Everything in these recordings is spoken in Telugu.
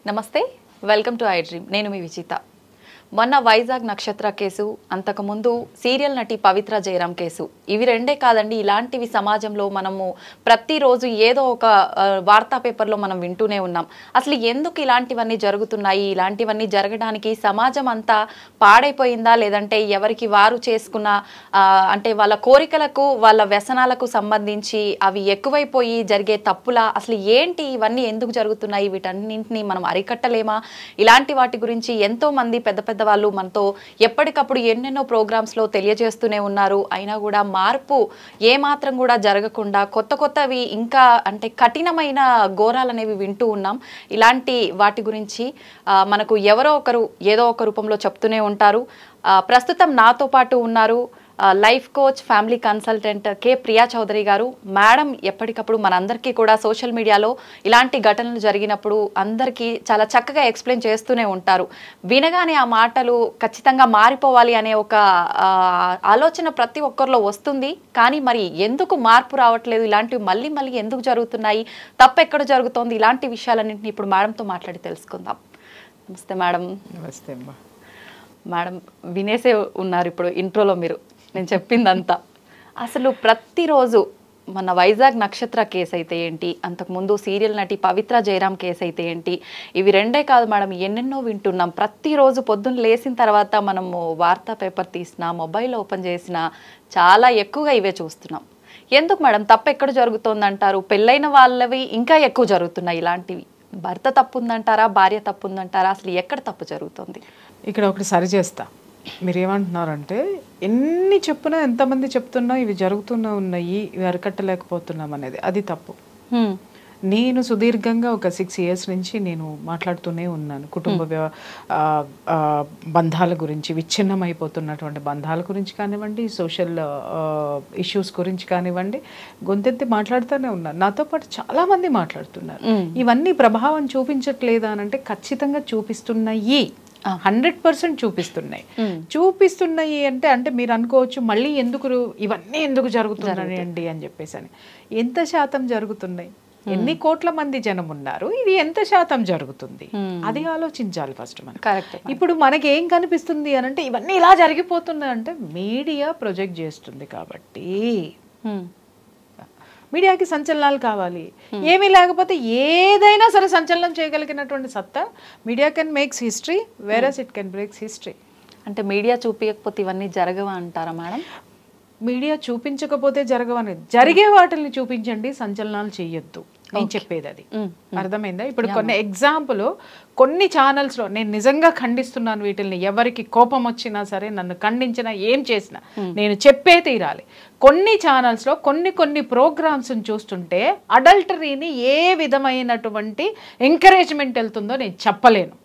నమస్తే, వెల్కమ్ టు ఐ డ్రీమ్. నేను మీ విజిత. మొన్న వైజాగ్ నక్షత్ర కేసు, అంతకుముందు సీరియల్ నటి పవిత్ర జయరాం కేసు, ఇవి రెండే కాదండి, ఇలాంటివి సమాజంలో మనము ప్రతిరోజు ఏదో ఒక వార్తా పేపర్లో మనం వింటూనే ఉన్నాం. అసలు ఎందుకు ఇలాంటివన్నీ జరుగుతున్నాయి? ఇలాంటివన్నీ జరగడానికి సమాజం అంతా పాడైపోయిందా, లేదంటే ఎవరికి వారు చేసుకున్న అంటే వాళ్ళ కోరికలకు వాళ్ళ వ్యసనాలకు సంబంధించి అవి ఎక్కువైపోయి జరిగే తప్పులా? అసలు ఏంటి ఇవన్నీ ఎందుకు జరుగుతున్నాయి? వీటన్నింటినీ మనం అరికట్టలేమా? ఇలాంటి వాటి గురించి ఎంతో మంది పెద్ద పెద్ద వాళ్ళు మనతో ఎప్పటికప్పుడు ఎన్నెన్నో ప్రోగ్రామ్స్లో తెలియజేస్తూనే ఉన్నారు. అయినా కూడా మార్పు ఏమాత్రం కూడా జరగకుండా కొత్తవి ఇంకా అంటే కఠినమైన ఘోరాలు అనేవి వింటూ ఉన్నాం. ఇలాంటి వాటి గురించి మనకు ఎవరో ఒకరు ఏదో ఒక రూపంలో చెప్తూనే ఉంటారు. ప్రస్తుతం నాతో పాటు ఉన్నారు లైఫ్ కోచ్, ఫ్యామిలీ కన్సల్టెంట్ కే ప్రియా చౌదరి గారు. మేడం ఎప్పటికప్పుడు మనందరికీ కూడా సోషల్ మీడియాలో ఇలాంటి ఘటనలు జరిగినప్పుడు అందరికీ చాలా చక్కగా ఎక్స్ప్లెయిన్ చేస్తూనే ఉంటారు. వినగానే ఆ మాటలు ఖచ్చితంగా మారిపోవాలి అనే ఒక ఆలోచన ప్రతి ఒక్కరిలో వస్తుంది. కానీ మరి ఎందుకు మార్పు రావట్లేదు? ఇలాంటివి మళ్ళీ మళ్ళీ ఎందుకు జరుగుతున్నాయి? తప్పు ఎక్కడ జరుగుతోంది? ఇలాంటి విషయాలన్నింటినీ ఇప్పుడు మేడంతో మాట్లాడి తెలుసుకుందాం. నమస్తే మేడం. నమస్తే అమ్మా. మేడం వినేసే ఉన్నారు ఇప్పుడు ఇంట్రోలో మీరు నేను చెప్పిందంతా. అసలు ప్రతిరోజు మన వైజాగ్ నక్షత్ర కేసు అయితే ఏంటి, అంతకుముందు సీరియల్ నటి పవిత్ర జయరాం కేసు అయితే ఏంటి, ఇవి రెండే కాదు మేడం, ఎన్నెన్నో వింటున్నాం. ప్రతిరోజు పొద్దున్న లేచిన తర్వాత మనము వార్తా పేపర్ తీసినా, మొబైల్ ఓపెన్ చేసినా చాలా ఎక్కువగా ఇవే చూస్తున్నాం. ఎందుకు మేడం? తప్పు ఎక్కడ జరుగుతోందంటారు? పెళ్ళైన వాళ్ళవి ఇంకా ఎక్కువ జరుగుతున్నాయి ఇలాంటివి. భర్త తప్పు ఉందంటారా, భార్య తప్పు ఉందంటారా? అసలు ఎక్కడ తప్పు జరుగుతుంది? ఇక్కడ ఒకటి సరి చేస్తా. మీరు ఏమంటున్నారంటే ఎన్ని చెప్పునా, ఎంతమంది చెప్తున్నా ఇవి జరుగుతూనే ఉన్నాయి, ఇవి అరికట్టలేకపోతున్నాం అనేది, అది తప్పు. నేను సుదీర్ఘంగా ఒక 6 years నుంచి నేను మాట్లాడుతూనే ఉన్నాను. కుటుంబ బంధాల గురించి, విచ్ఛిన్నమైపోతున్నటువంటి బంధాల గురించి కానివ్వండి, సోషల్ ఇష్యూస్ గురించి కానివ్వండి, గొంతెత్తి మాట్లాడుతూనే ఉన్నాను. నాతో పాటు చాలామంది మాట్లాడుతున్నారు. ఇవన్నీ ప్రభావం చూపించట్లేదా అంటే ఖచ్చితంగా చూపిస్తున్నాయి. 100% చూపిస్తున్నాయి అంటే మీరు అనుకోవచ్చు మళ్ళీ ఇవన్నీ ఎందుకు జరుగుతున్నాయి అండి అని చెప్పేసి అని. ఎంత శాతం జరుగుతున్నాయి? ఎన్ని కోట్ల మంది జనం ఉన్నారు? ఇది ఎంత శాతం జరుగుతుంది? అది ఆలోచించాలి ఫస్ట్ మనం. ఇప్పుడు మనకి ఏం కనిపిస్తుంది అని అంటే ఇవన్నీ ఇలా జరిగిపోతున్నాయి అంటే మీడియా ప్రొజెక్ట్ చేస్తుంది కాబట్టి. మీడియాకి సంచలనాలు కావాలి. ఏమీ లేకపోతే ఏదైనా సరే సంచలనం చేయగలిగినటువంటి సత్తా media can makes history, whereas it can breaks history. అంటే మీడియా చూపించకపోతే ఇవన్నీ జరగవా అంటారా మేడం? మీడియా చూపించకపోతే జరగవని, జరిగే వాటిని చూపించండి, సంచలనాలు చెయ్యొద్దు నేను చెప్పేది అది. అర్థమైందా? ఇప్పుడు కొన్ని ఛానల్స్లో నేను నిజంగా ఖండిస్తున్నాను వీటిని. ఎవరికి కోపం వచ్చినా సరే, నన్ను ఖండించినా, ఏం చేసినా నేను చెప్పే తీరాలి. కొన్ని ఛానల్స్లో కొన్ని ప్రోగ్రామ్స్ని చూస్తుంటే అడల్టరీని ఏ విధమైనటువంటి ఎంకరేజ్మెంట్ వెళ్తుందో నేను చెప్పలేను.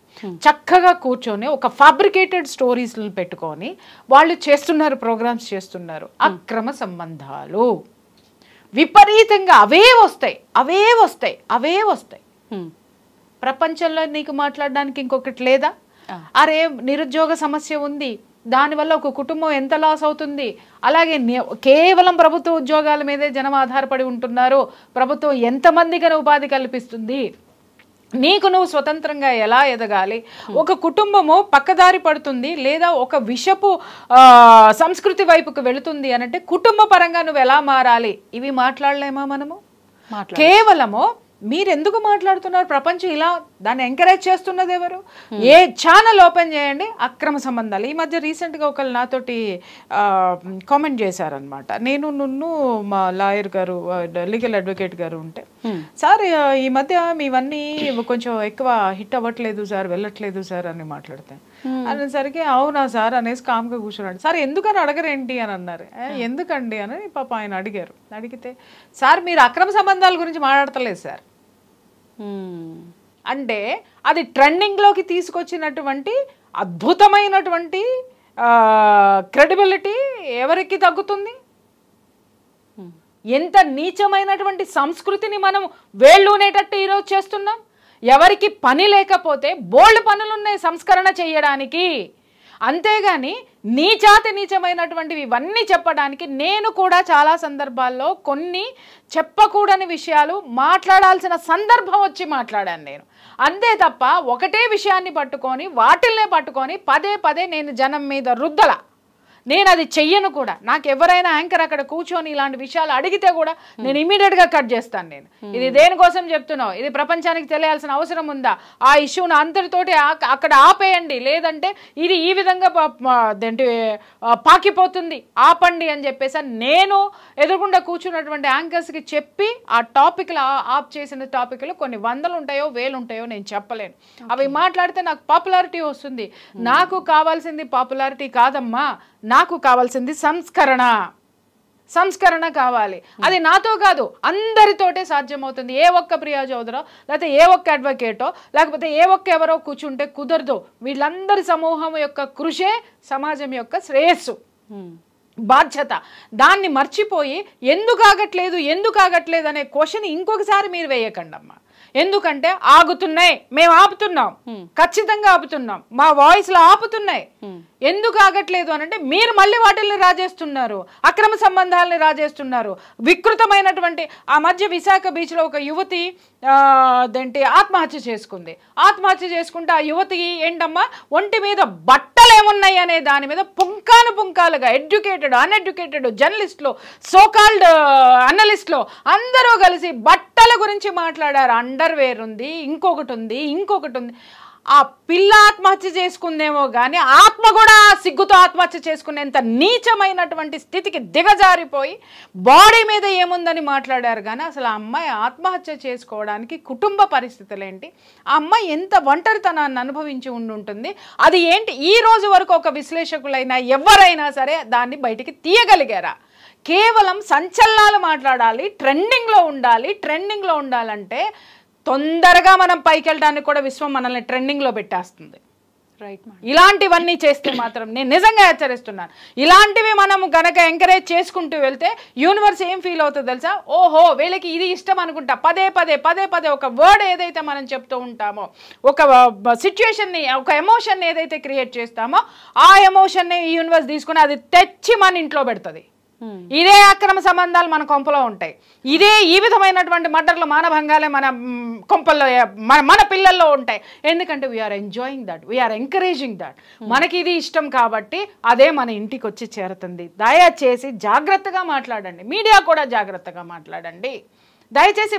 చక్కగా కూర్చొని ఒక ఫ్యాబ్రికేటెడ్ స్టోరీస్లను పెట్టుకొని వాళ్ళు చేస్తున్నారు, ప్రోగ్రామ్స్ చేస్తున్నారు. అక్రమ సంబంధాలు విపరీతంగా అవే వస్తాయి. ప్రపంచంలో నీకు మాట్లాడడానికి ఇంకొకటి లేదా? అరే నిరుద్యోగ సమస్య ఉంది, దానివల్ల ఒక కుటుంబం ఎంత లాస్ అవుతుంది, అలాగే కేవలం ప్రభుత్వ ఉద్యోగాల మీదే జనం ఆధారపడి ఉంటున్నారు, ప్రభుత్వం ఎంతమందికి ఉపాధి కల్పిస్తుంది, నీకు నువ్వు స్వతంత్రంగా ఎలా ఎదగాలి, ఒక కుటుంబము పక్కదారి పడుతుంది లేదా ఒక విషపు సంస్కృతి వైపుకు వెళుతుంది అనంటే కుటుంబ పరంగా నువ్వు ఎలా మారాలి, ఇవి మాట్లాడలేమా మనము? కేవలము మీరెందుకు మాట్లాడుతున్నారు? ప్రపంచం ఇలా దాన్ని ఎంకరేజ్ చేస్తున్నది ఎవరు? ఏ ఛానల్ ఓపెన్ చేయండి అక్రమ సంబంధాలు. ఈ మధ్య రీసెంట్గా ఒకళ్ళు నాతోటి కామెంట్ చేశారనమాట. నేను మా లాయర్ గారు, లీగల్ అడ్వకేట్ గారు ఉంటే, సార్ ఈ మధ్య మీవన్నీ కొంచెం ఎక్కువ హిట్ అవ్వట్లేదు సార్, వెళ్ళట్లేదు సార్ అని మాట్లాడతాను. అనేసరికి అవునా సార్ అనేసి కామ్గా కూర్చున్నాడు. సార్ ఎందుకని అడగరేంటి అని అన్నారు. ఎందుకండి అని పాప ఆయన అడిగారు. అడిగితే సార్ మీరు అక్రమ సంబంధాల గురించి మాట్లాడతలేదు సార్ అంటే అది ట్రెండింగ్లోకి తీసుకొచ్చినటువంటి అద్భుతమైనటువంటి క్రెడిబిలిటీ ఎవరికి తగ్గుతుంది? ఎంత నీచమైనటువంటి సంస్కృతిని మనం వేళ్ళూనేటట్టు ఈరోజు చేస్తున్నాం. ఎవరికి పని లేకపోతే బోల్డ్ పనులున్నాయి సంస్కరణ చేయడానికి. అంతేగాని నీచమైనటువంటివి ఇవన్నీ చెప్పడానికి నేను కూడా చాలా సందర్భాల్లో కొన్ని చెప్పకూడని విషయాలు మాట్లాడాల్సిన సందర్భం వచ్చి మాట్లాడాను నేను. అంతే తప్ప ఒకటే విషయాన్ని పట్టుకొని వాటిల్నే పట్టుకొని పదే పదే నేను జనం మీద రుద్దల. నేను అది చెయ్యను కూడా. నాకు ఎవరైనా యాంకర్ అక్కడ కూర్చొని ఇలాంటి విషయాలు అడిగితే కూడా నేను ఇమీడియట్గా కట్ చేస్తాను. నేను ఇది దేనికోసం చెప్తున్నావు, ఇది ప్రపంచానికి తెలియాల్సిన అవసరం ఉందా, ఆ ఇష్యూను అందరితోటి అక్కడ ఆపేయండి, లేదంటే ఇది ఈ విధంగా పాకిపోతుంది ఆపండి అని చెప్పేసి నేను ఎదురుకుండా కూర్చున్నటువంటి యాంకర్స్కి చెప్పి ఆ టాపిక్లు ఆప్ చేసిన టాపిక్లు కొన్ని వందలు ఉంటాయో వేలు ఉంటాయో నేను చెప్పలేను. అవి మాట్లాడితే నాకు పాపులారిటీ వస్తుంది. నాకు కావాల్సింది పాపులారిటీ కాదమ్మా, నాకు కావాల్సింది సంస్కరణ కావాలి. అది నాతో కాదు అందరితోటే సాధ్యమవుతుంది. ఏ ఒక్క ప్రియా చౌదరో లేకపోతే ఏ ఒక్క అడ్వకేటో లేకపోతే ఏ ఒక్క ఎవరో కూర్చుంటే కుదరదు. వీళ్ళందరి సమూహం యొక్క కృషే సమాజం యొక్క శ్రేయస్సు, బాధ్యత. దాన్ని మర్చిపోయి ఎందుకు ఆగట్లేదు అనే క్వశ్చన్ ఇంకొకసారి మీరు వేయకండి అమ్మా. ఎందుకంటే ఆగుతున్నాయి, మేము ఆపుతున్నాం, ఖచ్చితంగా ఆపుతున్నాం, మా వాయిస్లో ఆపుతున్నాయి. ఎందుకు ఆగట్లేదు అని అంటే మీరు మళ్ళీ వాటిల్ని రాజేస్తున్నారు, అక్రమ సంబంధాలని రాజేస్తున్నారు. వికృతమైనటువంటి ఆ మధ్య విశాఖ బీచ్లో ఒక యువతి ఆత్మహత్య చేసుకుంటే ఆ యువతి ఏంటమ్మా ఒంటి మీద బట్టలు ఏమున్నాయి అనే దాని మీద పుంకాలుగా ఎడ్యుకేటెడ్ అన్ఎడ్యుకేటెడ్ జర్నలిస్టులు, సోకాల్డ్ అనలిస్టులు అందరూ కలిసి బట్టల గురించి మాట్లాడారు. అండర్వేర్ ఉంది, ఇంకొకటి ఉంది. ఆ పిల్ల ఆత్మహత్య చేసుకుందేమో కానీ ఆత్మ కూడా సిగ్గుతో ఆత్మహత్య చేసుకునేంత నీచమైనటువంటి స్థితికి దిగజారిపోయి బాడీ మీద ఏముందని మాట్లాడారు. కానీ అసలు ఆ అమ్మాయి ఆత్మహత్య చేసుకోవడానికి కుటుంబ పరిస్థితులు ఏంటి, ఆ అమ్మాయి ఎంత ఒంటరితనాన్ని అనుభవించి ఉంటుంది, అది ఏంటి, ఈ రోజు వరకు ఒక విశ్లేషకులైనా ఎవరైనా సరే దాన్ని బయటికి తీయగలిగారా? కేవలం సంచలనాలు మాట్లాడాలి, ట్రెండింగ్లో ఉండాలంటే తొందరగా మనం పైకి వెళ్ళడానికి కూడా విశ్వం మనల్ని ట్రెండింగ్లో పెట్టేస్తుంది. రైట్. ఇలాంటివన్నీ చేస్తే మాత్రం నేను నిజంగా హెచ్చరిస్తున్నాను. ఇలాంటివి మనం గనక ఎంకరేజ్ చేసుకుంటూ వెళ్తే యూనివర్స్ ఏం ఫీల్ అవుతుందో తెలుసా? ఓహో వీళ్ళకి ఇది ఇష్టం అనుకుంటా పదే పదే ఒక వర్డ్ ఏదైతే మనం చెప్తూ ఉంటామో, ఒక సిచ్యుయేషన్ని, ఒక ఎమోషన్ ఏదైతే క్రియేట్ చేస్తామో ఆ ఎమోషన్ని ఈ యూనివర్స్ తీసుకుని అది తెచ్చి మన ఇంట్లో పెడుతుంది. ఇదే అక్రమ సంబంధాలు మన కొంపలో ఉంటాయి, ఇదే ఈ విధమైనటువంటి మర్డర్లు మానభంగాలే మన కొంపల్లో మన పిల్లల్లో ఉంటాయి. ఎందుకంటే we're enjoying that, we're encouraging that. మనకి ఇది ఇష్టం కాబట్టి అదే మన ఇంటికి వచ్చి చేరుతుంది. దయచేసి జాగ్రత్తగా మాట్లాడండి, మీడియా కూడా జాగ్రత్తగా మాట్లాడండి, దయచేసి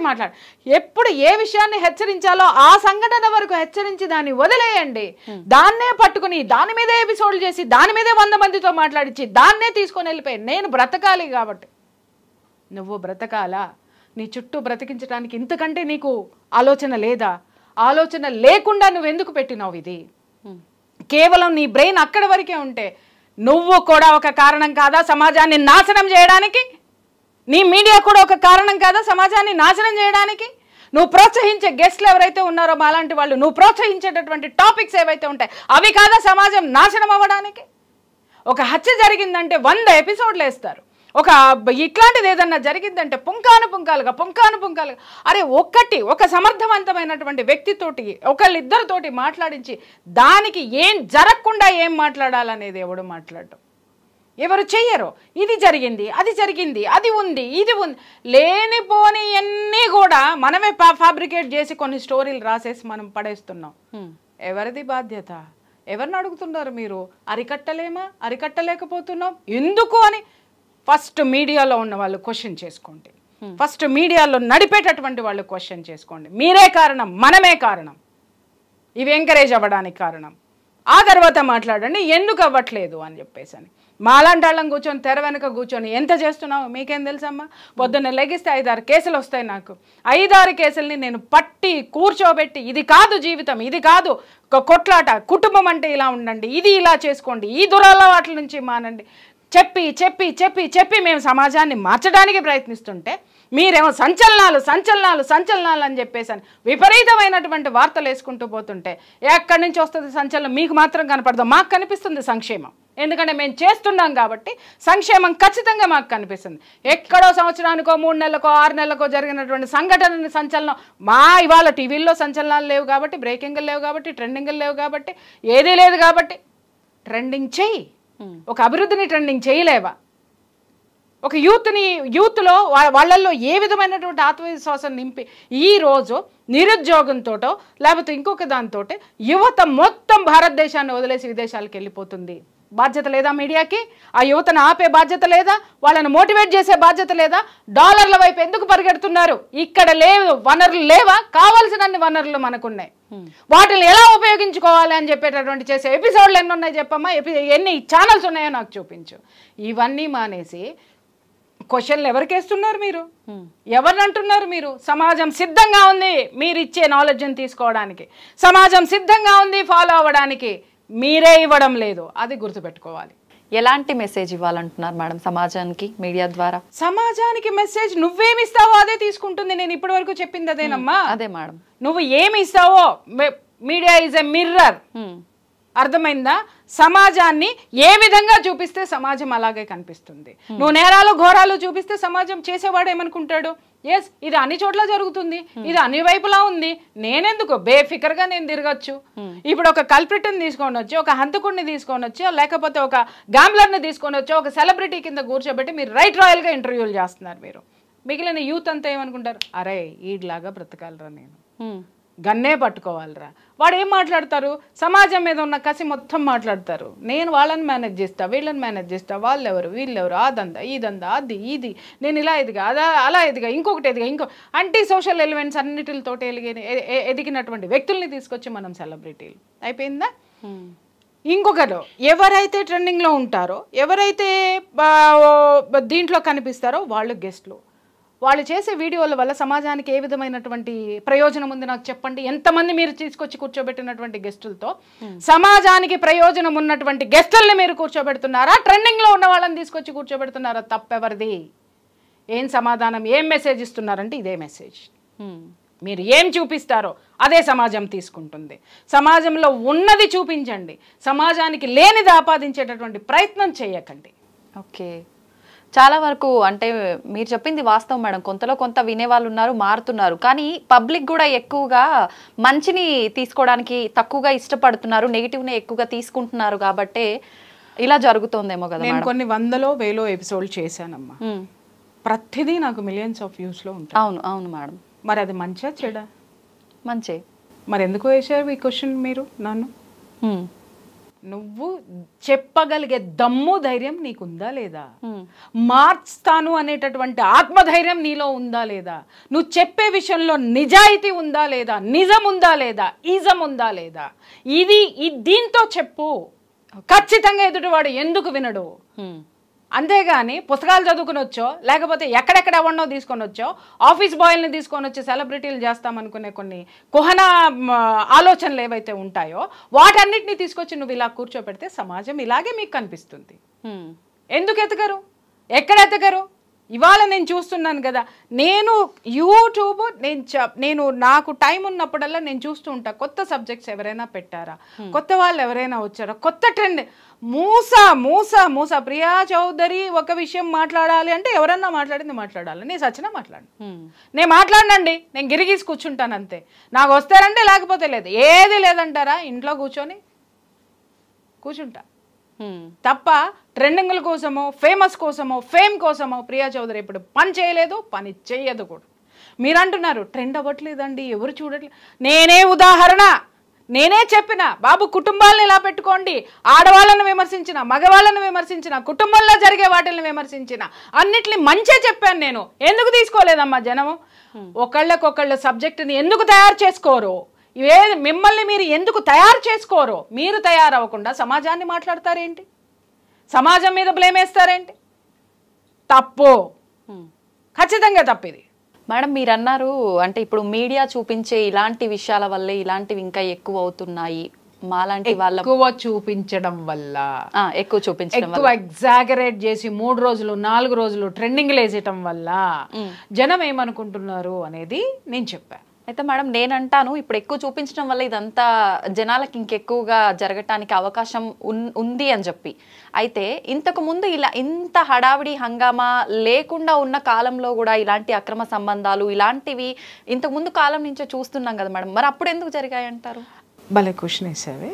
ఎప్పుడు ఏ విషయాన్ని హెచ్చరించాలో ఆ సంఘటన వరకు హెచ్చరించి దాన్ని వదిలేయండి. దాన్నే పట్టుకుని దాని మీదే ఎపిసోడ్లు చేసి దాని మీదే 100 మందితో మాట్లాడించి దాన్నే తీసుకొని వెళ్ళిపోయి నేను బ్రతకాలి కాబట్టి నువ్వు బ్రతకాలా? నీ చుట్టూ బ్రతికించడానికి ఇంతకంటే నీకు ఆలోచన లేదా? ఆలోచన లేకుండా నువ్వెందుకు పెట్టినావు ఇది? కేవలం నీ బ్రెయిన్ అక్కడి వరకే ఉంటే నువ్వు కూడా ఒక కారణం కాదా సమాజాన్ని నాశనం చేయడానికి? నీ మీడియా కూడా ఒక కారణం కాదా సమాజాన్ని నాశనం చేయడానికి? నువ్వు ప్రోత్సహించే గెస్ట్లు ఎవరైతే ఉన్నారో మాలాంటి వాళ్ళు, నువ్వు ప్రోత్సహించేటటువంటి టాపిక్స్ ఏవైతే ఉంటాయి అవి కాదా సమాజం నాశనం అవ్వడానికి? ఒక హత్య జరిగిందంటే 100 ఎపిసోడ్లు వేస్తారు. ఒక ఇట్లాంటిది ఏదన్నా జరిగిందంటే పుంకానుపుంకాలుగా అరే ఒక సమర్థవంతమైనటువంటి వ్యక్తితోటి ఒకళ్ళిద్దరితోటి మాట్లాడించి దానికి ఏం జరగకుండా ఏం మాట్లాడాలనేది ఎవడు మాట్లాడటం ఎవరు చెయ్యరు. ఇది జరిగింది, అది జరిగింది, అది ఉంది, ఇది ఉంది, లేనిపోని అన్నీ కూడా మనమే ఫ్యాబ్రికేట్ చేసి కొన్ని స్టోరీలు రాసేసి మనం పడేస్తున్నాం. ఎవరిది బాధ్యత? ఎవరిని అడుగుతున్నారు మీరు? అరికట్టలేకపోతున్నాం ఎందుకు అని ఫస్ట్ మీడియాలో ఉన్న వాళ్ళు క్వశ్చన్ చేసుకోండి. ఫస్ట్ మీడియాలో నడిపేటటువంటి వాళ్ళు క్వశ్చన్ చేసుకోండి. మీరే కారణం, మనమే కారణం, ఇవి ఎంకరేజ్ అవ్వడానికి కారణం. ఆ తర్వాత మాట్లాడండి ఎందుకు అవ్వట్లేదు అని చెప్పేసి అని. మాలాంటి వాళ్ళం కూర్చొని తెర వెనక కూర్చొని ఎంత చేస్తున్నావు మీకేం తెలుసమ్మా? పొద్దున్న లెగిస్తే 5-6 కేసులు వస్తాయి. నాకు 5-6 కేసుల్ని నేను పట్టి కూర్చోబెట్టి ఇది కాదు జీవితం, ఇది కాదు ఒక కొట్లాట, కుటుంబం అంటే ఇలా ఉండండి, ఇది ఇలా చేసుకోండి, ఈ దురలవాట్ల నుంచి మానండి చెప్పి చెప్పి చెప్పి చెప్పి మేము సమాజాన్ని మార్చడానికి ప్రయత్నిస్తుంటే మీరేమో సంచలనాలు అని చెప్పేసాను విపరీతమైనటువంటి వార్తలు వేసుకుంటూ పోతుంటే ఎక్కడి నుంచి వస్తుంది సంచలనం? మీకు మాత్రం కనపడదు, మాకు కనిపిస్తుంది సంక్షేమం. ఎందుకంటే మేము చేస్తున్నాం కాబట్టి సంక్షేమం ఖచ్చితంగా మాకు కనిపిస్తుంది. ఎక్కడో సంవత్సరానికో 3 నెలలకో 6 నెలలకో జరిగినటువంటి సంఘటనని సంచలనం ఇవాళ టీవీల్లో సంచలనాలు లేవు కాబట్టి, బ్రేకింగ్లు లేవు కాబట్టి, ట్రెండింగ్లు లేవు కాబట్టి, ఏదీ లేదు కాబట్టి ట్రెండింగ్ చెయ్యి, ఒక అభివృద్ధిని ట్రెండింగ్ చేయలేవా? ఒక యూత్లో వాళ్ళల్లో ఏ విధమైనటువంటి ఆత్మవిశ్వాసం నింపి ఈరోజు నిరుద్యోగంతోటో లేకపోతే ఇంకొక దాంతో యువత మొత్తం భారతదేశాన్ని వదిలేసి విదేశాలకు వెళ్ళిపోతుంది. బాధ్యత లేదా మీడియాకి? ఆ యువతను ఆపే బాధ్యత లేదా? వాళ్ళని మోటివేట్ చేసే బాధ్యత లేదా? డాలర్ల వైపు ఎందుకు పరిగెడుతున్నారు? ఇక్కడ లేవు వనరులు లేవా? కావాల్సినన్ని వనరులు మనకున్నాయి. వాటిని ఎలా ఉపయోగించుకోవాలి అని చెప్పేటటువంటి చేసే ఎపిసోడ్లు ఎన్ని ఉన్నాయి చెప్పమ్మా, ఎన్ని ఛానల్స్ ఉన్నాయో నాకు చూపించు. ఇవన్నీ మానేసి క్వశ్చన్లు ఎవరికేస్తున్నారు మీరు? ఎవరిని అంటున్నారు మీరు? సమాజం సిద్ధంగా ఉంది మీరు ఇచ్చే నాలెడ్జ్ని తీసుకోవడానికి, సమాజం సిద్ధంగా ఉంది ఫాలో అవ్వడానికి, మీరే ఇవ్వడం లేదు. అది గుర్తుపెట్టుకోవాలి. ఎలాంటి మెసేజ్ ఇవ్వాలంటున్నారు మేడం సమాజానికి మీడియా ద్వారా? సమాజానికి మెసేజ్ నువ్వేమిస్తావో అదే తీసుకుంటుంది. నేను ఇప్పటి వరకు చెప్పింది అదేనమ్మా. అదే మేడం, నువ్వు ఏమి ఇస్తావో, మీడియా ఈజ్ ఎ మిర్రర్. అర్థమైందా? సమాజాన్ని ఏ విధంగా చూపిస్తే సమాజం అలాగే కనిపిస్తుంది. నువ్వు నేరాలు ఘోరాలు చూపిస్తే సమాజం చేసేవాడు ఏమనుకుంటాడు? ఎస్, ఇది అన్ని చోట్ల జరుగుతుంది, ఇది అన్ని వైపులా ఉంది, నేనెందుకు బేఫికర్గా నేను తిరగచ్చు. ఇప్పుడు ఒక కల్ప్రిట్ని తీసుకొని వచ్చి, ఒక హంతకుడిని తీసుకొని వచ్చి, లేకపోతే ఒక గ్యాంబ్లర్ని తీసుకొని వచ్చి ఒక సెలబ్రిటీ కింద కూర్చోబెట్టి మీరు రైట్ రాయల్గా ఇంటర్వ్యూలు చేస్తున్నారు. మీరు మిగిలిన యూత్ అంతా ఏమనుకుంటారు? అరే ఈడ్లాగా బ్రతకాలరా, నేను గన్నే పట్టుకోవాలరా. వాడు ఏం మాట్లాడతారు? సమాజం మీద ఉన్న కసి మొత్తం మాట్లాడతారు. నేను వాళ్ళని మేనేజ్ చేస్తా, వీళ్ళని మేనేజ్ చేస్తా, వాళ్ళెవరు వీళ్ళెవరు, అదందా ఇదందా, అది ఇది, నేను ఇలా ఎదిగా, అలా ఎదిగా, ఇంకొకటి ఎదిగా, యాంటీ సోషల్ ఎలిమెంట్స్ అన్నిటితో ఎదిగినటువంటి వ్యక్తుల్ని తీసుకొచ్చి మనం సెలబ్రిటీలు అయిపోయిందా? ఇంకొకరు ఎవరైతే ట్రెండింగ్లో ఉంటారో, ఎవరైతే దీంట్లో కనిపిస్తారో వాళ్ళు గెస్ట్లు. వాళ్ళు చేసే వీడియోల వల్ల సమాజానికి ఏ విధమైనటువంటి ప్రయోజనం ఉంది నాకు చెప్పండి. ఎంతమంది మీరు తీసుకొచ్చి కూర్చోబెట్టినటువంటి గెస్టులతో సమాజానికి ప్రయోజనం ఉన్నటువంటి గెస్టుల్ని మీరు కూర్చోబెడుతున్నారా? ట్రెండింగ్లో ఉన్న వాళ్ళని తీసుకొచ్చి కూర్చోబెడుతున్నారా? తప్పెవరిది? ఏం సమాధానం, ఏం మెసేజ్ ఇస్తున్నారంటే ఇదే మెసేజ్. మీరు ఏం చూపిస్తారో అదే సమాజం తీసుకుంటుంది. సమాజంలో ఉన్నది చూపించండి, సమాజానికి లేనిది ఆపాదించేటటువంటి ప్రయత్నం చేయకండి. ఓకే, చాలా వరకు అంటే మీరు చెప్పింది వాస్తవం మేడం. కొంతలో కొంత వినేవాళ్ళు ఉన్నారు, మారుతున్నారు. కానీ పబ్లిక్ కూడా ఎక్కువగా మంచిని తీసుకోవడానికి తక్కువగా ఇష్టపడుతున్నారు, నెగిటివ్ని ఎక్కువగా తీసుకుంటున్నారు. కాబట్టి ఇలా జరుగుతోందేమో కదా. నేను కొన్ని 100లో 1000లో ఎపిసోడ్ చేశానమ్మా. ప్రతిదీ నాకు మిలియన్స్ ఆఫ్ వ్యూస్లో ఉంటాయి. అవును అవును మేడం. మరి అది మంచిగా చెడా? మంచి. మరి ఎందుకు వేసారు ఈ క్వశ్చన్ మీరు నన్ను? నువ్వు చెప్పగలిగే దమ్ము ధైర్యం నీకుందా లేదా? మార్చుతాను అనేటటువంటి ఆత్మధైర్యం నీలో ఉందా లేదా? నువ్వు చెప్పే విషయంలో నిజాయితీ ఉందా లేదా? నిజం ఉందా లేదా? ఈజం ఉందా లేదా? ఇది దీంతో చెప్పు. ఖచ్చితంగా ఎదుటివాడు ఎందుకు వినడు? అంతేగాని పుస్తకాలు చదువుకుని వచ్చో, లేకపోతే ఎక్కడెక్కడ ఎవరినో తీసుకొని వచ్చో, ఆఫీస్ బాయ్ని తీసుకొని వచ్చి సెలబ్రిటీలు చేస్తామనుకునే కొన్ని కుహన ఆలోచనలు ఏవైతే ఉంటాయో వాటన్నిటిని తీసుకొచ్చి నువ్వు ఇలా కూర్చోపెడితే సమాజం ఇలాగే మీకు కనిపిస్తుంది. ఎందుకు ఎతకరు? ఎక్కడ ఎతకరు? ఇవాళ నేను చూస్తున్నాను కదా, నేను యూట్యూబ్ నేను నాకు టైం ఉన్నప్పుడల్లా నేను చూస్తూ ఉంటా. కొత్త సబ్జెక్ట్స్ ఎవరైనా పెట్టారా, కొత్త వాళ్ళు ఎవరైనా వచ్చారా, కొత్త ట్రెండ్. మూస ప్రియా చౌదరి ఒక విషయం మాట్లాడాలి అంటే ఎవరన్నా మాట్లాడింది మాట్లాడాలి. నేను సచ్చినా మాట్లాడు, నేను మాట్లాడనండి, నేను గిరిగీసి కూర్చుంటాను అంతే. నాకు వస్తారంటే లేకపోతే లేదు. ఏది లేదంటారా? ఇంట్లో కూర్చుంటా తప్ప ట్రెండింగ్ల కోసమో ఫేమస్ కోసమో ఫేమ్ కోసమో ప్రియా చౌదరి ఇప్పుడు పని చేయలేదు, పని చెయ్యదు కూడా. మీరు అంటున్నారు ట్రెండ్ అవ్వట్లేదండి, ఎవరు చూడట్లేదు. నేనే ఉదాహరణ, నేనే చెప్పిన బాబు కుటుంబాలను ఇలా పెట్టుకోండి. ఆడవాళ్ళను విమర్శించిన, మగవాళ్ళను విమర్శించిన, కుటుంబంలో జరిగే వాటిని విమర్శించిన, అన్నిటిని మంచిగా చెప్పాను నేను. ఎందుకు తీసుకోలేదమ్మా జనము? ఒకళ్ళకొకళ్ళ సబ్జెక్టుని ఎందుకు తయారు చేసుకోరు? మిమ్మల్ని మీరు ఎందుకు తయారు చేసుకోరు? మీరు తయారవ్వకుండా సమాజాన్ని మాట్లాడతారేంటి? సమాజం మీద బ్లేమ్ వేస్తారేంటి? తప్పు, ఖచ్చితంగా తప్పిది. మేడం మీరు అన్నారు అంటే ఇప్పుడు మీడియా చూపించే ఇలాంటి విషయాల వల్లే ఇలాంటివి ఇంకా ఎక్కువ అవుతున్నాయి. మాలాంటి వాళ్ళ ఎక్కువ చూపించడం వల్ల, ఎక్కువ ఎగ్జాగరేట్ చేసి 3 రోజులు 4 రోజులు ట్రెండింగ్లు వేసేయటం వల్ల జనం ఏమనుకుంటున్నారు అనేది నేను చెప్పాను. అయితే మేడం నేనంటాను ఇప్పుడు ఎక్కువ చూపించడం వల్ల ఇదంతా జనాలకి ఇంకెక్కువగా జరగటానికి అవకాశం ఉంది అని చెప్పి. అయితే ఇంతకు ముందు ఇలా ఇంత హడావిడి హంగామా లేకుండా ఉన్న కాలంలో కూడా ఇలాంటి అక్రమ సంబంధాలు ఇలాంటివి ఇంతకు ముందు కాలం నుంచే చూస్తున్నాం కదా మేడం. మరి అప్పుడు ఎందుకు జరిగాయి అంటారు? భలే క్వశ్చన్ వేసావే.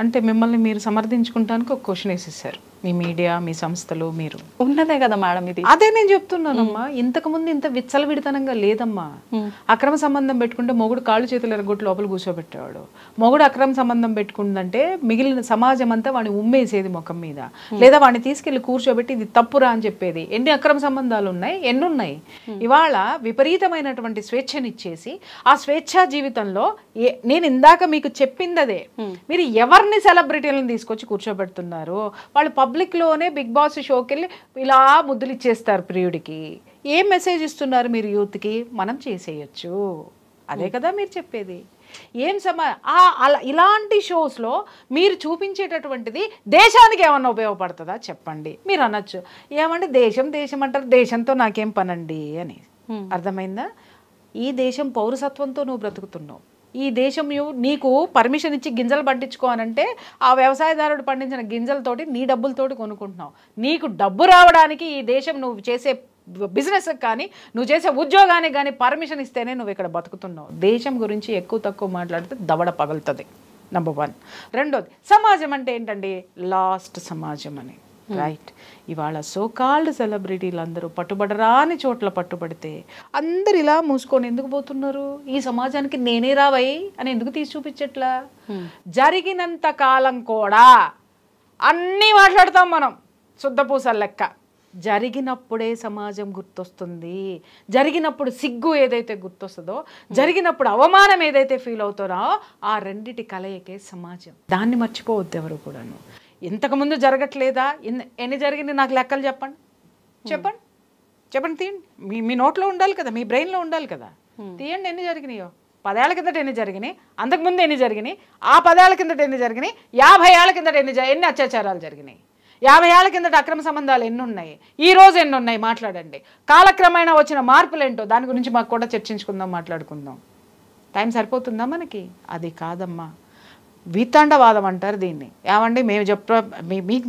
అంటే మిమ్మల్ని మీరు సమర్థించుకుంటానికి ఒక క్వశ్చన్ వేసేసారు. మీ మీడియా, మీ సంస్థలు, మీరు ఉన్నదే కదా మేడం ఇది. అదే నేను చెప్తున్నానమ్మా. ఇంతకుముందు ఇంత విచ్చలవిడితనంగా లేదమ్మా. అక్రమ సంబంధం పెట్టుకుంటే మొగుడు కాళ్ళు చేతులు ఎరగొట్టి లోపల కూర్చోబెట్టేవాడు. మొగుడు అక్రమ సంబంధం పెట్టుకుందంటే మిగిలిన సమాజం అంతా వాడిని ఉమ్మేసేది ముఖం మీద, లేదా వాడిని తీసుకెళ్లి కూర్చోబెట్టి ఇది తప్పురా అని చెప్పేది. ఎన్ని అక్రమ సంబంధాలు ఉన్నాయి, ఎన్నున్నాయి. ఇవాళ విపరీతమైనటువంటి స్వేచ్ఛనిచ్చేసి ఆ స్వేచ్ఛా జీవితంలో నేను ఇందాక మీకు చెప్పింది అదే. మీరు ఎవరిని సెలబ్రిటీలను తీసుకొచ్చి కూర్చోబెడుతున్నారు? వాళ్ళు పబ్లిక్లోనే బిగ్ బాస్ షోకి వెళ్ళి ఇలా ముద్దులు ఇచ్చేస్తారు ప్రియుడికి. ఏం మెసేజ్ ఇస్తున్నారు మీరు యూత్కి? మనం చేసేయచ్చు, అదే కదా మీరు చెప్పేది. ఏం అలా ఇలాంటి షోస్లో మీరు చూపించేటటువంటిది దేశానికి ఏమన్నా ఉపయోగపడుతుందా చెప్పండి. మీరు అనొచ్చు, ఏమంటే దేశం దేశం అంటారు, దేశంతో నాకేం పనండి అని. అర్థమైందా? ఈ దేశం పౌరసత్వంతో నువ్వు బ్రతుకుతున్నావు. ఈ దేశం నీకు పర్మిషన్ ఇచ్చి గింజలు పండించుకో అనంటే ఆ వ్యవసాయదారుడు పండించిన గింజలతోటి నీ డబ్బులతోటి కొనుక్కుంటున్నావు. నీకు డబ్బు రావడానికి ఈ దేశం నువ్వు చేసే బిజినెస్కి కానీ నువ్వు చేసే ఉద్యోగానికి కానీ పర్మిషన్ ఇస్తేనే నువ్వు ఇక్కడ బతుకుతున్నావు. దేశం గురించి ఎక్కువ తక్కువ మాట్లాడితే దవడ పగులుతుంది. నంబర్ 1. రెండోది, సమాజం అంటే ఏంటండి? లాస్ట్ సమాజం అని. రైట్. ఇవాళ సోకాల్డ్ సెలబ్రిటీలు అందరూ పట్టుబడరాని చోట్ల పట్టుబడితే అందరు ఇలా మూసుకొని ఎందుకు పోతున్నారు? ఈ సమాజానికి నేనే రావై అని ఎందుకు తీసి చూపించట్లా? జరిగినంత కాలం కూడా అన్నీ మాట్లాడతాం మనం శుద్ధపూసల లెక్క. జరిగినప్పుడే సమాజం గుర్తొస్తుంది. జరిగినప్పుడు సిగ్గు ఏదైతే గుర్తొస్తుందో, జరిగినప్పుడు అవమానం ఏదైతే ఫీల్ అవుతారో, ఆ రెండిటి కలయికే సమాజం. దాన్ని మర్చిపోవద్దు ఎవరు కూడాను. ఇంతకుముందు జరగట్లేదా? ఎన్ని జరిగింది నాకు లెక్కలు చెప్పండి, చెప్పండి, చెప్పండి, తీయండి. మీ నోట్లో ఉండాలి కదా, మీ బ్రెయిన్లో ఉండాలి కదా. తీయండి, ఎన్ని జరిగినాయో. 10 ఏళ్ల కిందట ఎన్ని జరిగినాయి, అంతకుముందు ఎన్ని జరిగినాయి, ఆ 10 ఏళ్ల కిందట ఎన్ని జరిగినాయి, 50 ఏళ్ల కిందట ఎన్ని అత్యాచారాలు జరిగినాయి, 50 ఏళ్ల కిందట అక్రమ సంబంధాలు ఎన్ని ఉన్నాయి, ఈ రోజు ఎన్ని ఉన్నాయి, మాట్లాడండి. కాలక్రమేణా వచ్చిన మార్పులు ఏంటో దాని గురించి మాకు కూడా చర్చించుకుందాం, మాట్లాడుకుందాం. టైం సరిపోతుందా మనకి? అది కాదమ్మా, వితండవాదం అంటారు దీన్ని. ఏమండి మేము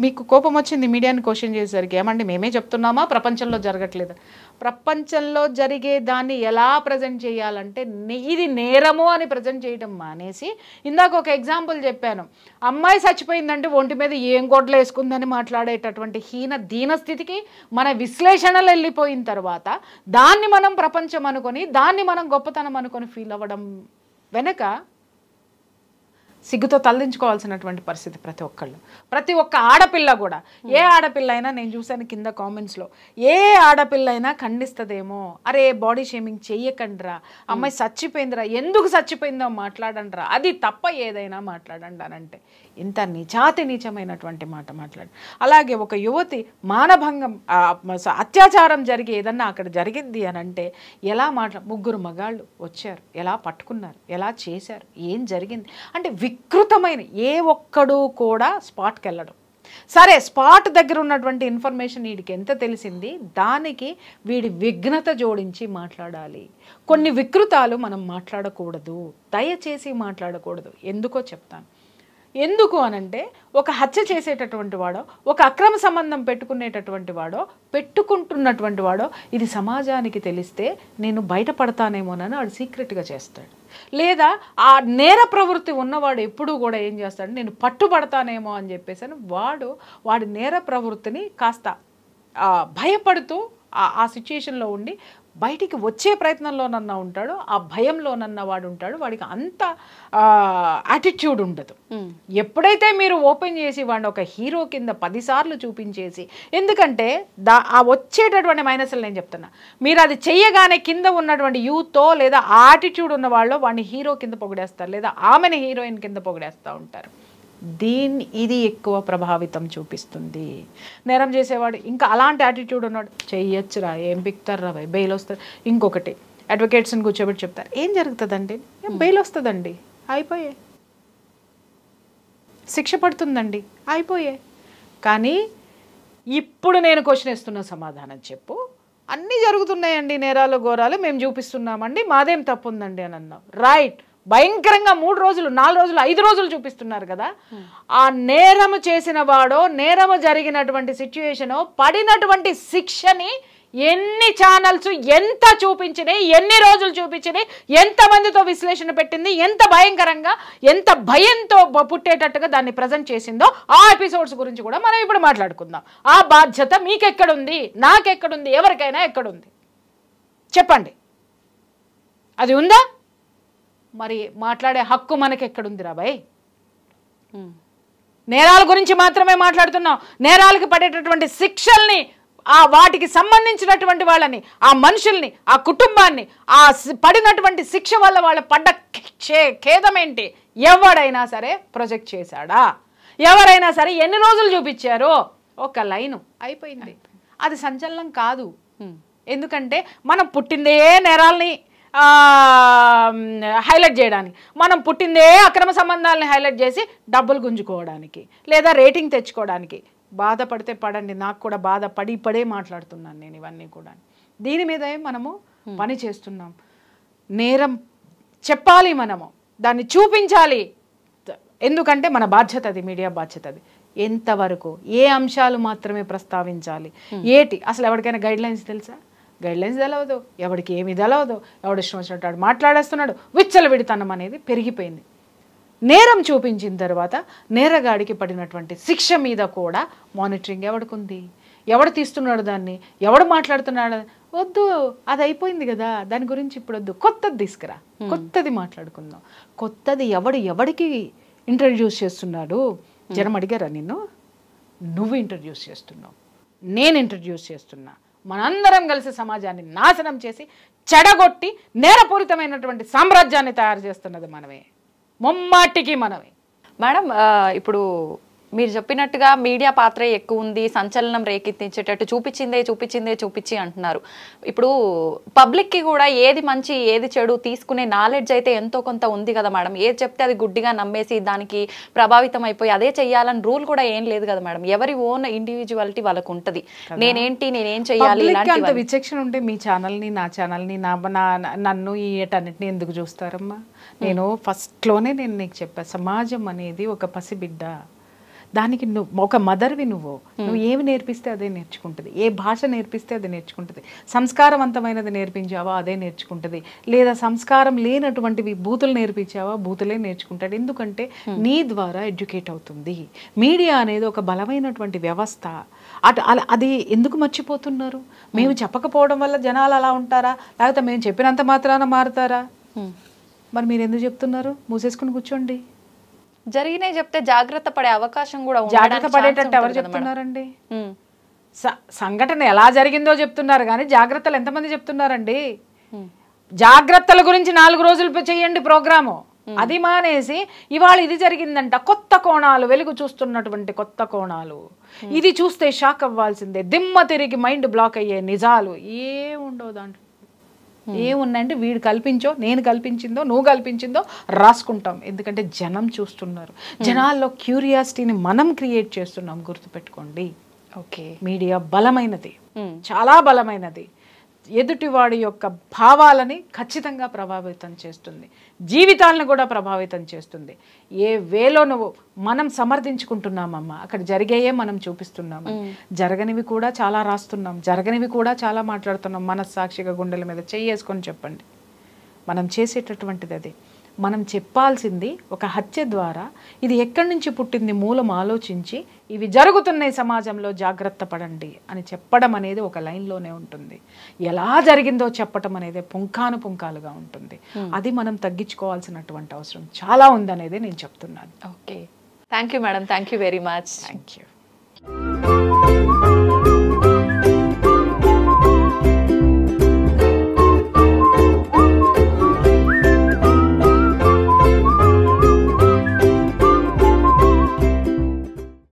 మీకు కోపం వచ్చింది మీడియాని క్వశ్చన్ చేసేసరికి, ఏమండి మేమే చెప్తున్నామా ప్రపంచంలో జరగట్లేదు? ప్రపంచంలో జరిగే దాన్ని ఎలా ప్రజెంట్ చేయాలంటే ఇది నేరము అని ప్రజెంట్ చేయడం మానేసి, ఇందాక ఒక ఎగ్జాంపుల్ చెప్పాను, అమ్మాయి చచ్చిపోయిందంటే ఒంటి మీద ఏం గొడ్లు వేసుకుందని మాట్లాడేటటువంటి దీన స్థితికి మన విశ్లేషణలు వెళ్ళిపోయిన తర్వాత దాన్ని మనం ప్రపంచం అనుకొని, దాన్ని మనం గొప్పతనం అనుకొని ఫీల్ అవ్వడం వెనక సిగ్గుతో తలదించుకోవాల్సినటువంటి పరిస్థితి ప్రతి ఒక్క ఆడపిల్ల కూడా. ఏ ఆడపిల్ల అయినా నేను చూసాను కింద కామెంట్స్లో, ఏ ఆడపిల్ల అయినా ఖండిస్తుందేమో, అరే బాడీ షేమింగ్ చెయ్యకండిరా, అమ్మాయి చచ్చిపోయిందిరా, ఎందుకు చచ్చిపోయిందో మాట్లాడండిరా, అది తప్ప ఏదైనా మాట్లాడండి అనంటే ఇంత నీచమైనటువంటి మాట మాట్లాడు. అలాగే ఒక యువతి మానభంగం, అత్యాచారం జరిగి ఏదన్నా అక్కడ జరిగింది అని అంటే ఎలా ముగ్గురు మగాళ్ళు వచ్చారు, ఎలా పట్టుకున్నారు, ఎలా చేశారు, ఏం జరిగింది అంటే వికృతమైన ఏ ఒక్కడు కూడా స్పాట్కి వెళ్ళడం. సరే, స్పాట్ దగ్గర ఉన్నటువంటి ఇన్ఫర్మేషన్ వీడికి ఎంత తెలిసింది, దానికి వీడి విఘ్నత జోడించి మాట్లాడాలి. కొన్ని వికృతాలు మనం మాట్లాడకూడదు, దయచేసి మాట్లాడకూడదు. ఎందుకో చెప్తాను. ఎందుకు అనంటే, ఒక హత్య చేసేటటువంటి వాడో, ఒక అక్రమ సంబంధం పెట్టుకుంటున్నటువంటి వాడో ఇది సమాజానికి తెలిస్తే నేను బయటపడతానేమోనని వాడు సీక్రెట్గా చేస్తాడు. లేదా ఆ నేర ప్రవృత్తి ఉన్నవాడు ఎప్పుడూ కూడా ఏం చేస్తాడు, నేను పట్టుబడతానేమో అని చెప్పేసి వాడి నేర ప్రవృత్తిని కాస్త భయపడుతూ ఆ సిచ్యుయేషన్లో ఉండి బయటికి వచ్చే ప్రయత్నంలోనన్నా ఉంటాడు, ఆ భయంలోనన్నా వాడు ఉంటాడు. వాడికి అంత యాటిట్యూడ్ ఉండదు. ఎప్పుడైతే మీరు ఓపెన్ చేసి వాడిని ఒక హీరో కింద 10 సార్లు చూపించేసి, ఎందుకంటే ఆ వచ్చేటటువంటి మైనస్లు నేను చెప్తున్నా, మీరు అది చెయ్యగానే కింద ఉన్నటువంటి యూత్తో లేదా ఆ యాటిట్యూడ్ ఉన్న వాళ్ళు వాడిని హీరో కింద పొగిడేస్తారు, లేదా ఆమెని హీరోయిన్ కింద పొగిడేస్తూ ఉంటారు. ఇది ఎక్కువ ప్రభావితం చూపిస్తుంది. నేరం చేసేవాడు ఇంకా అలాంటి యాటిట్యూడ్ ఉన్నాడు, చెయ్యొచ్చురా, ఏం పిక్తారా, బెయిల్ వస్తుంది. ఇంకొకటి, అడ్వకేట్స్ని కూర్చోబెట్టి చెప్తారు, ఏం జరుగుతుందండి, బెయిల్ వస్తుందండి, అయిపోయే, శిక్ష పడుతుందండి, అయిపోయే. కానీ ఇప్పుడు నేను క్వశ్చన్ ఇస్తున్న సమాధానం చెప్పు, అన్నీ జరుగుతున్నాయండి, నేరాలు ఘోరాలు మేము చూపిస్తున్నామండి, మాదేం తప్పు ఉందండి అని అన్నావు. రైట్, భయంకరంగా 3 రోజులు 4 రోజులు 5 రోజులు చూపిస్తున్నారు కదా. ఆ నేరము చేసిన వాడో, నేరము జరిగినటువంటి సిచ్యుయేషనో, పడినటువంటి శిక్షని ఎన్ని ఛానల్స్ ఎంత చూపించినాయి, ఎన్ని రోజులు చూపించినాయి, ఎంతమందితో విశ్లేషణ పెట్టింది, ఎంత భయంకరంగా ఎంత భయంతో పుట్టేటట్టుగా దాన్ని ప్రజెంట్ చేసిందో ఆ ఎపిసోడ్స్ గురించి కూడా మనం ఇప్పుడు మాట్లాడుకుందాం. ఆ బాధ్యత మీకెక్కడుంది, నాకెక్కడుంది, ఎవరికైనా ఎక్కడుంది చెప్పండి. అది ఉందా? మరి మాట్లాడే హక్కు మనకెక్కడుంది రాబాయ్? నేరాల గురించి మాత్రమే మాట్లాడుతున్నాం. నేరాలకు పడేటటువంటి శిక్షల్ని, ఆ వాటికి సంబంధించినటువంటి వాళ్ళని, ఆ మనుషుల్ని, ఆ కుటుంబాన్ని, ఆ పడినటువంటి శిక్ష వల్ల వాళ్ళ పడ్డ ఖేదమేంటి ఎవడైనా సరే ప్రొజెక్ట్ చేశాడా? ఎవరైనా సరే ఎన్ని రోజులు చూపించారో? ఒక లైను అయిపోయింది. అది సంచలనం కాదు. ఎందుకంటే మనం పుట్టిందే నేరాలని హైలైట్ చేయడానికి, మనం పుట్టిందే అక్రమ సంబంధాలని హైలైట్ చేసి డబ్బులు గుంజుకోవడానికి లేదా రేటింగ్ తెచ్చుకోవడానికి. బాధపడితే పడండి, నాకు కూడా పడే మాట్లాడుతున్నాను నేను ఇవన్నీ కూడా. దీని మీదే మనము పని చేస్తున్నాం. నేరం చెప్పాలి, మనము దాన్ని చూపించాలి. ఎందుకంటే మన బాధ్యత అది, మీడియా బాధ్యత అది. ఎంతవరకు ఏ అంశాలు మాత్రమే ప్రస్తావించాలి, ఏటి అసలు ఎవరికైనా గైడ్ లైన్స్ తెలుసా? గైడ్ లైన్స్ తెలవదు, ఎవరికి ఏమి తెలవదు, ఎవడు ఇష్టం వచ్చినట్టు మాట్లాడేస్తున్నాడు. విచ్చలవిడితనం అనేది పెరిగిపోయింది. నేరం చూపించిన తర్వాత నేరగాడికి పడినటువంటి శిక్ష మీద కూడా మానిటరింగ్ ఎవడికుంది, ఎవడు తీస్తున్నాడు దాన్ని, ఎవడు మాట్లాడుతున్నాడు వద్దు, అది అయిపోయింది కదా, దాని గురించి ఇప్పుడు వద్దు. కొత్తది తీసుకురా, కొత్తది మాట్లాడుకుందాం. కొత్తది ఎవడికి ఇంట్రడ్యూస్ చేస్తున్నాడు? జనం అడిగారా నిన్ను? నువ్వు ఇంట్రడ్యూస్ చేస్తున్నావు, నేను ఇంట్రడ్యూస్ చేస్తున్నా. మనందరం కలిసి సమాజాన్ని నాశనం చేసి చెడగొట్టి నేరపూరితమైనటువంటి సామ్రాజ్యాన్ని తయారు చేస్తున్నది మనమే, ముమ్మాటికి మనమే. మేడం, ఇప్పుడు మీరు చెప్పినట్టుగా మీడియా పాత్ర ఎక్కువ ఉంది, సంచలనం రేకెత్తించేటట్టు చూపించి అంటున్నారు. ఇప్పుడు పబ్లిక్కి కూడా ఏది మంచి ఏది చెడు తీసుకునే నాలెడ్జ్ అయితే ఎంతో కొంత ఉంది కదా మేడం. ఏది చెప్తే అది గుడ్డిగా నమ్మేసి దానికి ప్రభావితం అయిపోయి అదే చెయ్యాలని రూల్ కూడా ఏం లేదు కదా మేడం. ఎవరి ఓన్ ఇండివిజువాలిటీ వాళ్ళకు ఉంటుంది. నేనేం చెయ్యాలి, అంత విచక్షణ ఉంటే మీ ఛానల్ని, నా ఛానల్ని, నన్ను ఈ ఏటన్నిటిని ఎందుకు చూస్తారమ్మా? నేను ఫస్ట్లోనే నీకు చెప్పా, సమాజం అనేది ఒక పసిబిడ్డ. దానికి నువ్వు ఒక మదర్వి, నువ్వు ఏమి నేర్పిస్తే అదే నేర్చుకుంటుంది. ఏ భాష నేర్పిస్తే అది నేర్చుకుంటుంది. సంస్కారవంతమైనది నేర్పించావా అదే నేర్చుకుంటుంది. లేదా సంస్కారం లేనటువంటివి బూతులు నేర్పించావా బూతులే నేర్చుకుంటాడు. ఎందుకంటే నీ ద్వారా ఎడ్యుకేట్ అవుతుంది. మీడియా అనేది ఒక బలమైనటువంటి వ్యవస్థ. అది ఎందుకు మర్చిపోతున్నారు? మేము చెప్పకపోవడం వల్ల జనాలు అలా ఉంటారా, లేకపోతే మేము చెప్పినంత మాత్రాన మారుతారా? మరి మీరు ఎందుకు చెప్తున్నారు? మూసేసుకుని కూర్చోండి. జరిగినే చెప్తే జాగ్రత్త పడే అవకాశం కూడా ఉంది. జాగ్రత్త పడేటట్టు ఎవరు చెప్తున్నారండి? సంఘటన ఎలా జరిగిందో చెప్తున్నారు కానీ జాగ్రత్తలు ఎంతమంది చెప్తున్నారండి? జాగ్రత్తల గురించి 4 రోజులు చేయండి ప్రోగ్రాము. అది మానేసి ఇవాళ ఇది జరిగిందంట, కొత్త కోణాలు, వెలుగు చూస్తున్నటువంటి కొత్త కోణాలు, ఇది చూస్తే షాక్ అవ్వాల్సిందే, దిమ్మ తిరిగి మైండ్ బ్లాక్ అయ్యే నిజాలు ఏముండవు దాంట్లో. ఏమున్నాయంటే వీడు కల్పించో, నేను కల్పించిందో, నువ్వు కల్పించిందో రాసుకుంటాం. ఎందుకంటే జనం చూస్తున్నారు. జనాల్లో క్యూరియాసిటీని మనం క్రియేట్ చేస్తున్నాం. గుర్తుపెట్టుకోండి. ఓకే, మీడియా బలమైనది, చాలా బలమైనది. ఎదుటివాడి యొక్క భావాలని ఖచ్చితంగా ప్రభావితం చేస్తుంది, జీవితాలను కూడా ప్రభావితం చేస్తుంది. ఏ వేలో నువ్వు మనం సమర్థించుకుంటున్నామమ్మా, అక్కడ జరిగేయే మనం చూపిస్తున్నాము. జరగనివి కూడా చాలా రాస్తున్నాం, జరగనివి కూడా చాలా మాట్లాడుతున్నాం. మనస్సాక్షిగా గుండెల మీద చెయ్యేసుకొని చెప్పండి. మనం చేసేటటువంటిది అది. మనం చెప్పాల్సింది ఒక హత్య ద్వారా ఇది ఎక్కడి నుంచి పుట్టింది మూలం ఆలోచించి ఇవి జరుగుతున్నాయి సమాజంలో, జాగ్రత్త పడండి అని చెప్పడం అనేది ఒక లైన్లోనే ఉంటుంది. ఎలా జరిగిందో చెప్పడం అనేది పుంకాలుగా ఉంటుంది. అది మనం తగ్గించుకోవాల్సినటువంటి అవసరం చాలా ఉందనేది నేను చెప్తున్నాను. Okay, thank you madam, thank you very much. Thank you.